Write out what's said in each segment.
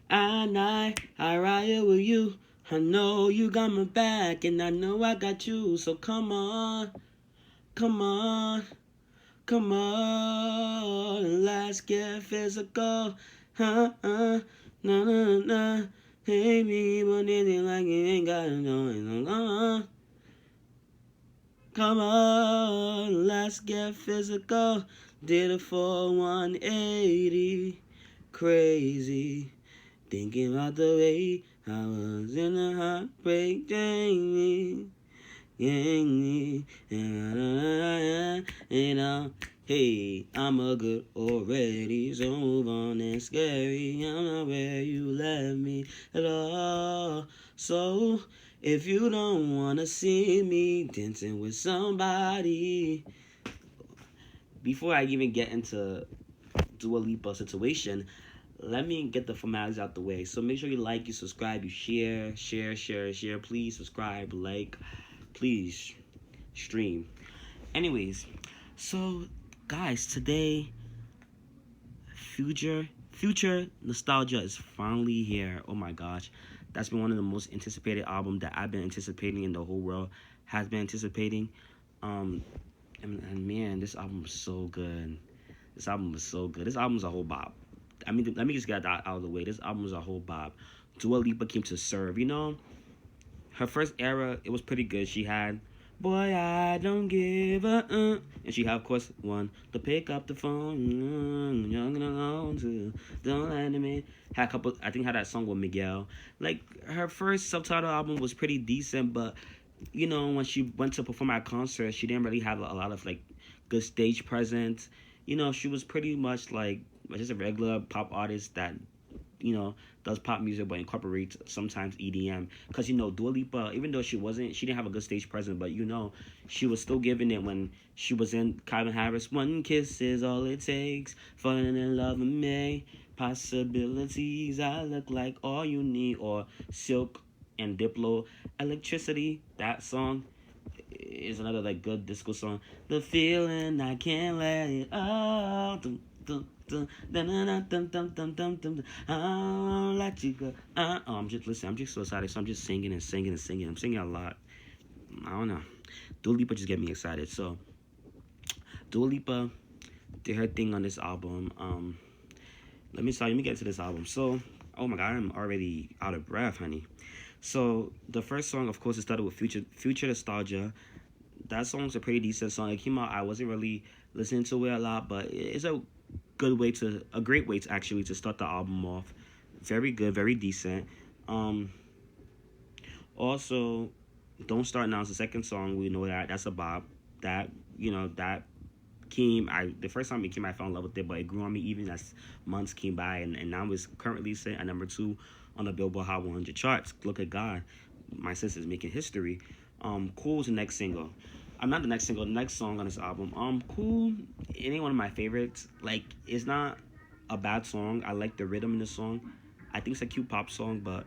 I riot with you. I know you got my back, and I know I got you. So come on, come on, come on, let's get physical. Na na na. Hey, me, but anything like you ain't got no. Come on, let's get physical. Did a full 180. Crazy. Thinking about the way I was in a heartbreak journey. Yeah, you know, hey, I'm a good already, so move on and scary. I'm not where you left me at all. So, if you don't wanna see me dancing with somebody, before I even get into Dua Lipa situation, let me get the formalities out the way. So make sure you like, you subscribe, you share. Please subscribe, like, please stream. Anyways, so guys, today future nostalgia is finally here. Oh my gosh, that's been one of the most anticipated albums that I've been anticipating and the whole world has been anticipating. Um, and man, this album was so good. This album was so good. This album's a whole bop. I mean, let me just get that out of the way. This album was a whole bop. Dua Lipa came to serve. You know, her first era, it was pretty good. She had Boy, I don't give a and she had, of course, one to pick up the phone. Young and alone too. Don't let me in. Had a couple. I think had that song with Miguel. Like her first subtitle album was pretty decent, but you know when she went to perform at concerts, she didn't really have a lot of like good stage presence. You know, she was pretty much like just a regular pop artist that does pop music but incorporates sometimes EDM. Because Dua Lipa, even though she didn't have a good stage presence, but she was still giving it when she was in Calvin Harris. One kiss is all it takes, falling in love with me. Possibilities, I look like all you need. Or Silk and Diplo, Electricity. That song is another like good disco song. The feeling I can't let it out. I'll let you go. I'm just listen. I'm just so excited. So I'm just singing and singing and singing. I'm singing a lot. I don't know. Dua Lipa just get me excited. So Dua Lipa did her thing on this album. Let me get to this album. So, oh my God, I'm already out of breath, honey. So the first song, of course, it started with Future Nostalgia. That song's a pretty decent song. It came out. I wasn't really listening to it a lot, but it's a great way to actually to start the album off. Very good, very decent. Um, Also, Don't Start Now is the second song. We know that's a bop. That that came. The first time it came, I fell in love with it, but it grew on me even as months came by, and now it's currently sitting at number 2 on the Billboard Hot 100 charts. Look at God, my sister's making history. Cool is the next single. I'm not the next single. The next song on this album. Cool. It ain't one of my favorites. Like, it's not a bad song. I like the rhythm in the song. I think it's a cute pop song, but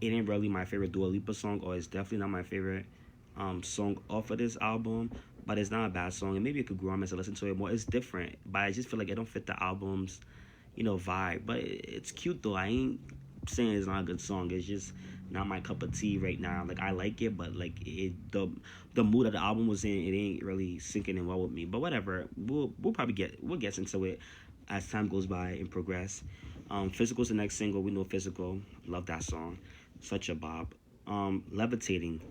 it ain't really my favorite Dua Lipa song, or it's definitely not my favorite song off of this album. But it's not a bad song, and maybe it could grow on me to listen to it more. It's different, but I just feel like it don't fit the album's, vibe. But it's cute though. I ain't saying it's not a good song. It's just not my cup of tea right now. Like, I like it, but like the mood that the album was in, it ain't really sinking in well with me. But whatever, we'll get into it as time goes by and progress. Physical's the next single. We know Physical. Love that song. Such a bop. Levitating.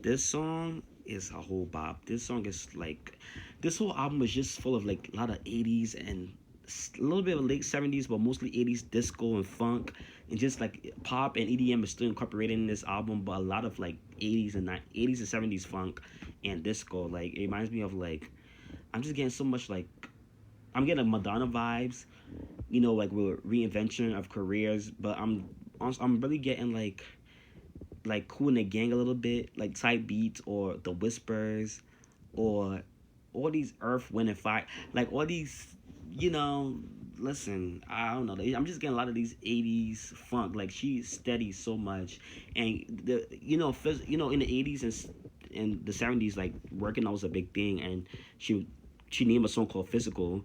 This song is a whole bop. This song is like, this whole album is just full of like a lot of 80s and a little bit of late 70s, but mostly 80s disco and funk, and just like pop and EDM is still incorporated in this album, but a lot of like 80s and 70s funk and disco. Like, it reminds me of like, I'm just getting so much like, I'm getting like Madonna vibes, like with reinvention of careers, but I'm really getting like Kool and the Gang a little bit, like type beats, or the Whispers, or all these Earth, Wind and Fire, like all these, listen, I don't know, I'm just getting a lot of these 80s funk. Like, she steady so much, and in the 80s and the 70s, like working out was a big thing, and she named a song called Physical,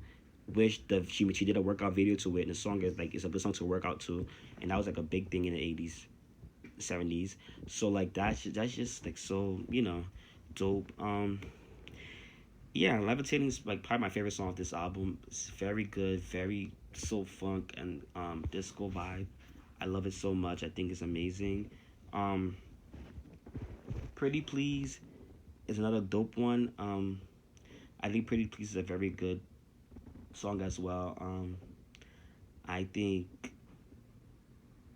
which she did a workout video to it, and the song is like it's a good song to work out to, and that was like a big thing in the 80s, 70s. So like that's just like so dope. Yeah, Levitating is like probably my favorite song of this album. It's very good, very soul funk and disco vibe. I love it so much. I think it's amazing. Um, Pretty Please is another dope one. I think Pretty Please is a very good song as well. I think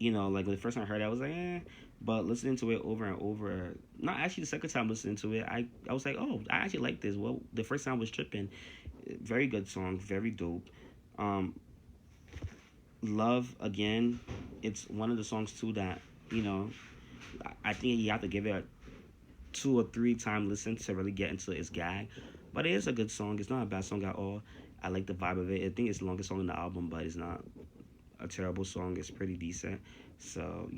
like when the first time I heard it, I was like, but listening to it over and over, not actually the second time listening to it, I was like, oh, I actually like this. Well, the first time I was tripping. Very good song, very dope. Um, Love Again, it's one of the songs too that you know I think you have to give it a 2 or 3 time listen to really get into its gag. But it is a good song. It's not a bad song at all. I like the vibe of it. I think it's the longest song in the album, but it's not a terrible song. It's pretty decent. So,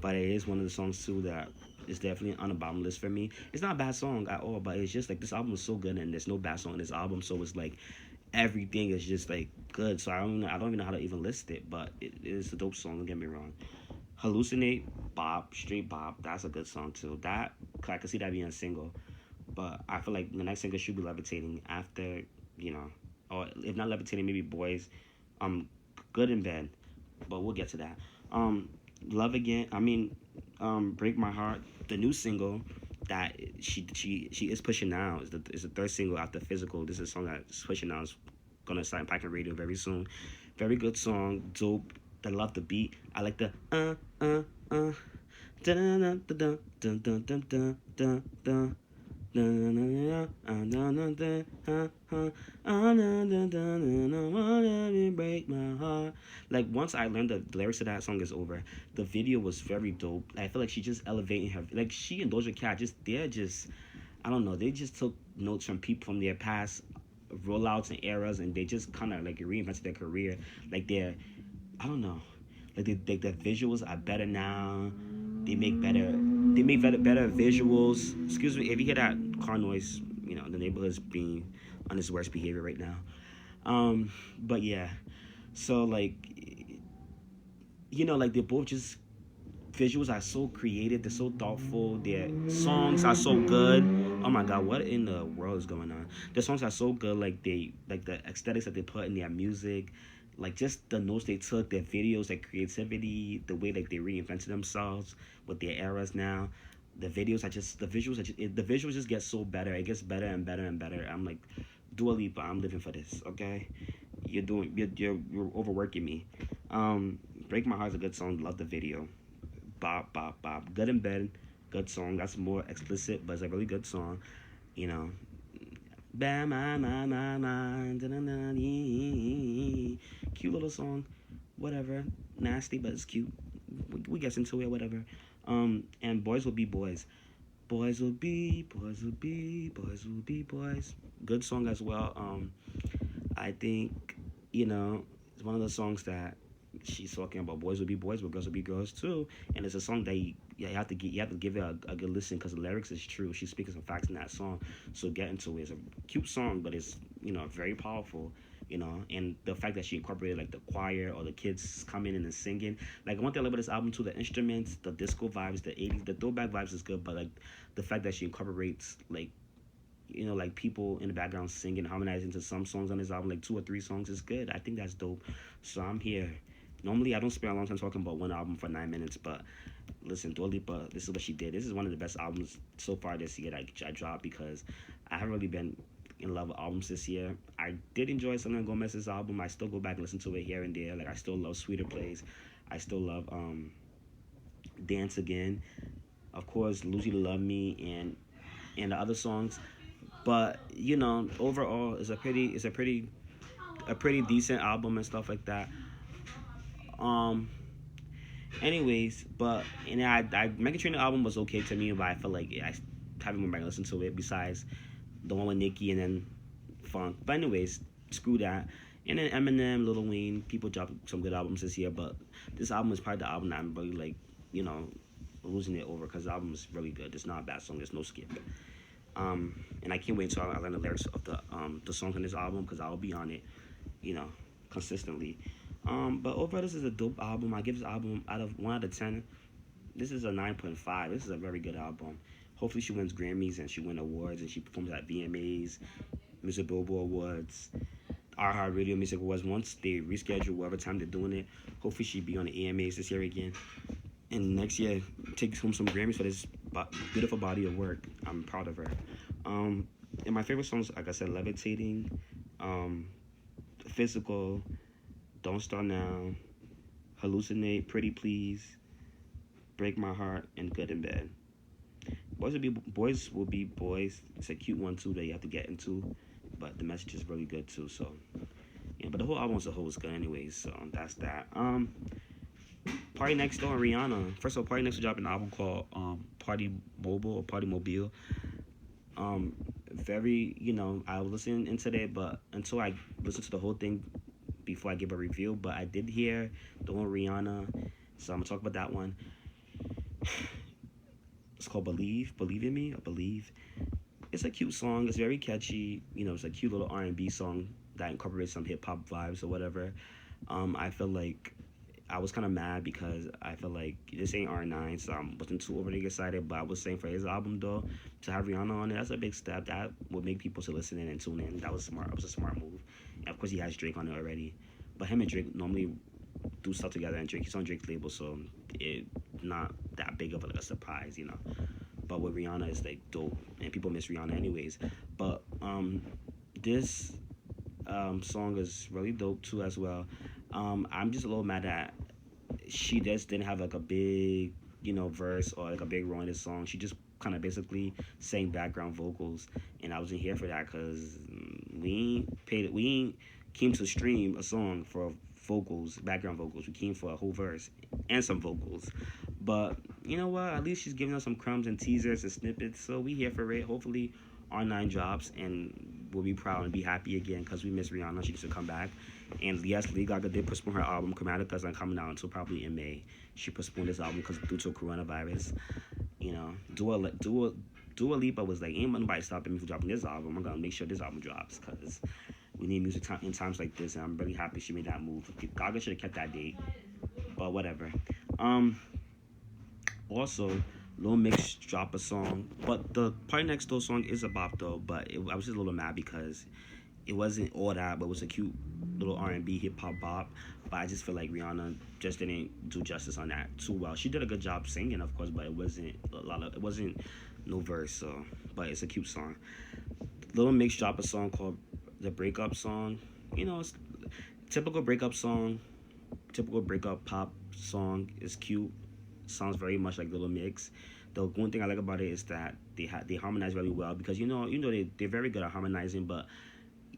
but it is one of the songs too that is definitely on the bottom list for me. It's not a bad song at all, but it's just like this album is so good and there's no bad song in this album, so it's like everything is just like good. So I don't even know how to even list it, but it is a dope song, don't get me wrong. Hallucinate, Bop, Straight Bop, that's a good song too. That I could see that being a single. But I feel like the next single should be Levitating after, you know, or if not Levitating, maybe Boys. Good in Bed, but we'll get to that. Love Again. I mean, Break My Heart. The new single that she is pushing now is the third single after Physical. This is a song that's pushing now. It's gonna start impacting radio very soon. Very good song, dope. I love the beat. I like the uh. Dun dun dun dun dun dun dun dun dun. Break my heart. Like once I learned the lyrics to that song is over, the video was very dope. I feel like she just elevating her. Like she and Doja Cat they're just I don't know. They just took notes from people from their past rollouts and eras, and they just kind of like reinvented their career. Like I don't know. Like the visuals are better now. They make better. They make better visuals. Excuse me if you hear that car noise. The neighborhood's being on its worst behavior right now. But yeah. So like, like they both just visuals are so creative. They're so thoughtful. Their songs are so good. Oh my god, what in the world is going on? The songs are so good. Like the aesthetics that they put in their music, like just the notes they took, their videos, their creativity, the way like they reinvented themselves with their eras now. The videos are just the visuals just get so better. It gets better and better and better. I'm like, Dua Lipa, I'm living for this. Okay, you're overworking me. Break My Heart's a good song. Love the video. Bop bop bop. Good in Bed. Good song. That's more explicit, but it's a really good song. You know, Bam, my, cute little song, whatever. Nasty, but it's cute. We get into it, whatever. And Boys Will Be Boys. Boys will be, boys will be, boys will be boys. Good song as well. I think, it's one of the songs that she's talking about boys will be boys, but girls will be girls too. And it's a song that you have to give it a good listen because the lyrics is true. She's speaking some facts in that song. So get into it. It's a cute song, but it's very powerful. And the fact that she incorporated like the choir or the kids coming in and singing. Like one thing I love about this album too, the instruments, the disco vibes, the 80s, the throwback vibes is good, but like the fact that she incorporates like like people in the background singing, harmonizing to some songs on this album, like 2 or 3 songs is good. I think that's dope. So I'm here. Normally, I don't spend a long time talking about one album for 9 minutes, but listen, Dua Lipa, this is what she did. This is one of the best albums so far this year that I dropped because I haven't really been in love with albums this year. I did enjoy Selena Gomez's album. I still go back and listen to it here and there. Like I still love Sweeter Plays. I still love Dance Again. Of course, Lose You to Love Me and the other songs. But overall, it's a pretty decent album and stuff like that. Um, Anyways, but I Megan Trainor album was okay to me, but I felt like I haven't been back to listen to it besides the one with Nicki and then Funk. But anyways, screw that. And then Eminem, Lil Wayne, people dropped some good albums this year, but this album is probably the album that I'm really like, losing it over because the album is really good. It's not a bad song. There's no skip. And I can't wait until I learn the lyrics of the songs on this album because I'll be on it. you know, consistently. But overall, this is a dope album. I give this album out of 1 out of 10. This is a 9.5. This is a very good album. Hopefully, she wins Grammys and she wins awards and she performs at VMAs, Music Billboard Awards, our Radio Music Awards. Once they reschedule whatever time they're doing it, hopefully she'll be on the AMAs this year again. And next year, take home some Grammys for this beautiful body of work. I'm proud of her. And my favorite songs, like I said, Levitating, Physical, Don't Start Now, Hallucinate, Pretty Please, Break My Heart, and Good in Bed. Boys will be boys. It's a cute one too that you have to get into, but the message is really good too. So yeah, but the whole album as a whole is good anyways. So that's that. Party Next Door and Rihanna. First of all, Party Next Door dropped an album called Party Mobile or Party Mobile. Very, I was listening into that, but until I listened to the whole thing before I give a review, but I did hear the one Rihanna, so I'm gonna talk about that one. It's called Believe in Me, or Believe. It's a cute song. It's very catchy. It's a cute little R&B song that incorporates some hip hop vibes or whatever. I feel like I was kind of mad because I feel like this ain't R9, so I wasn't too overly excited. But I was saying for his album though, to have Rihanna on it, that's a big step. That would make people to listen in and tune in. That was smart. It was a smart move. And of course, he has Drake on it already. But him and Drake normally do stuff together, and he's on Drake's label, so it's not that big of a surprise. But with Rihanna, it's like dope, and people miss Rihanna anyways. But this song is really dope too as well. I'm just a little mad that she just didn't have like a big, verse or like a big role in this song. She just kind of basically sang background vocals, and I wasn't here for that because we ain't came to stream a song for vocals, background vocals. We came for a whole verse and some vocals. But you know what? At least she's giving us some crumbs and teasers and snippets, so we here for it. Hopefully, R9 drops and we'll be proud and be happy again because we miss Rihanna. She needs to come back. And yes, Lady Gaga did postpone her album. Chromatica is not coming out until probably in May. She postponed this album because due to coronavirus. Dua Lipa was like, ain't nobody stopping me from dropping this album. I'm gonna make sure this album drops because we need music in times like this, and I'm really happy she made that move. Gaga should have kept that date, but whatever. Also, Lil Mix dropped a song, but the Party Next Door song is a bop though. But I was just a little mad because it wasn't all that, but it was a cute little R&B hip hop bop. But I just feel like Rihanna just didn't do justice on that too well. She did a good job singing, of course, but it wasn't no verse. So, but it's a cute song. Lil Mix dropped a song called The Breakup Song. It's typical breakup song, typical breakup pop song. It's cute. Sounds very much like Little Mix. The one thing I like about it is that they harmonize really well because they're very good at harmonizing, but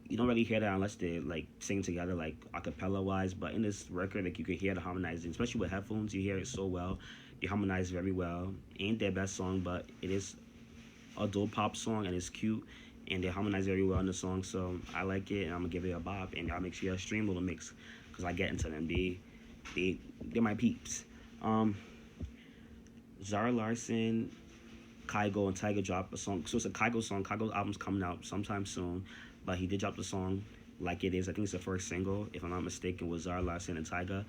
you don't really hear that unless they like sing together like acapella wise. But in this record, like you can hear the harmonizing, especially with headphones. You hear it so well. They harmonize very well. Ain't their best song, but it is a dope pop song and it's cute. And they harmonize very well in the song, so I like it and I'm gonna give it a bop. And y'all make sure y'all stream Little Mix because I get into them. They're my peeps. Zara Larsson, Kygo, and Tyga dropped a song. So it's a Kygo song. Kygo's album's coming out sometime soon, but he did drop the song Like It Is. I think it's the first single, if I'm not mistaken, with Zara Larsson and Tyga.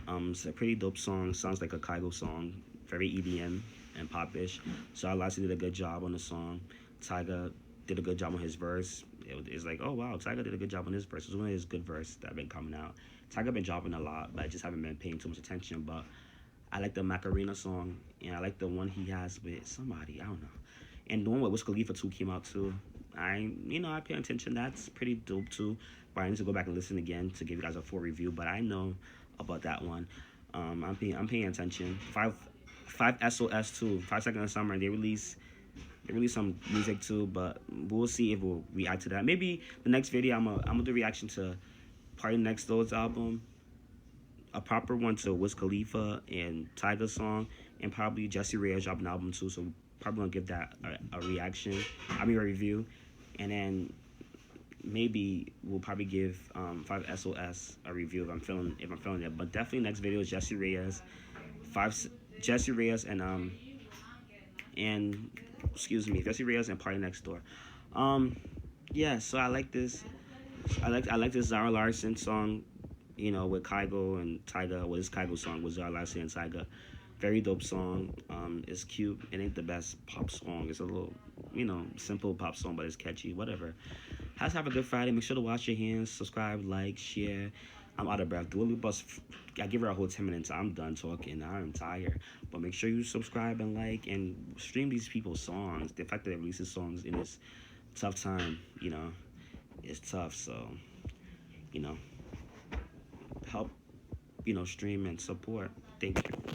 It's a pretty dope song. Sounds like a Kygo song. Very EDM and pop-ish. Zara Larsson did a good job on the song. Tyga did a good job on his verse. It's like, oh wow, Tyga did a good job on his verse. It was one of his good verses that have been coming out. Tyga been dropping a lot, but I just haven't been paying too much attention. But I like the Macarena song, and I like the one he has with somebody, I don't know. And the one with Wiz Khalifa too came out too. I pay attention. That's pretty dope too. But I need to go back and listen again to give you guys a full review. But I know about that one. I'm paying attention. Five SOS too. 5 Seconds of Summer. They release some music too, but we'll see if we'll react to that. Maybe the next video I'm gonna do reaction to Party Next Door's album, a proper one to Wiz Khalifa and Tyga's song, and probably Jessie Reyes dropped an album too. So probably gonna give that a reaction. A review, and then maybe we'll probably give 5 SOS a review if I'm feeling it. But definitely next video is Jessie Reyes, Jessie Reyes and Jessie Reyes and Party Next Door. Yeah, so I like this. I like this Zara Larson song, with Kygo and Tyga. Well, this Kygo song with Zara Larson and Tyga. Very dope song. It's cute. It ain't the best pop song. It's a little, simple pop song, but it's catchy. Whatever. Have a good Friday. Make sure to wash your hands, subscribe, like, share. I'm out of breath. Dua Lipa's, I give her a whole 10 minutes. I'm done talking. I'm tired. But make sure you subscribe and like and stream these people's songs. The fact that they release these songs in this tough time, it's tough. So, you know, help, stream and support. Thank you.